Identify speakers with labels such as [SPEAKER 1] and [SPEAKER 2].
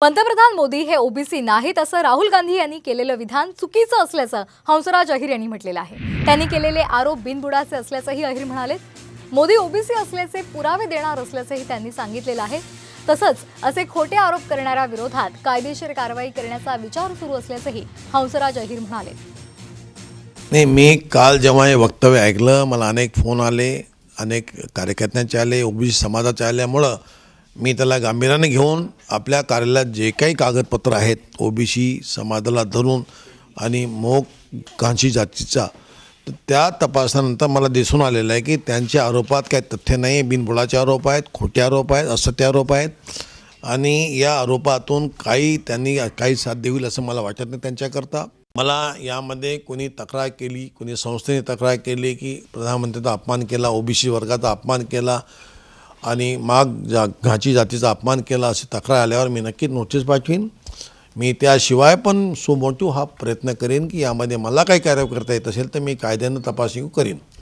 [SPEAKER 1] पंतप्रधान मोदी हे ओबीसी नाहीत असं राहुल गांधी यांनी केलेलं विधान चुकीचं असल्याचं हंसराज अहिर यांनी म्हटलेलं आहे। त्यांनी केलेले आरोप बिनबुडाचे असल्याचंही अहिर म्हणाले। मोदी ओबीसी असल्याचे पुरावे देणार असल्याचंही त्यांनी सांगितलेलं आहे। तसंच असे खोटे आरोप करणाऱ्या विरोधात कायदेशीर कारवाई करण्याचा विचार सुरू असल्याचंही हंसराज अहिर म्हणाले।
[SPEAKER 2] नाही, मी काल जेव्हा हे वक्तव्य ऐकलं मला अनेक फोन आले, अनेक कार्यकर्त्यांचे आले, ओबीसी समाजाचे आल्यामुळं मी त्याला गांभीर्याने घेऊन आपल्या कार्यालयात जे काही कागदपत्र आहेत ओबीसी समाजाला धरून आणि मोग कांची जातीचा त्या तपासण्यानंतर मला दिसून आलेलं आहे की त्यांच्या आरोपात काही तथ्य नाही, बिनबुडाचे आरोप आहेत, खोटे आरोप आहेत, असत्य आरोप आहेत आणि या आरोपातून त्यांनी काही साध्य होईल असं मला वाटत नाही त्यांच्याकरता। मला यामध्ये कोणी तक्रार केली, कोणी संस्थेने तक्रार केली की प्रधानमंत्र्यांचा अपमान केला, ओबीसी वर्गाचा अपमान केला आणि घाची जातीचा अपमान केला अशी तक्रार आल्यावर मी नक्कीच नोटीस पाठवीन। मी त्याशिवाय पण सुमोटीव हा प्रयत्न करेन की यामध्ये मला काही कार्य करता येत असेल तर मी कायद्यानं तपासणी करीन।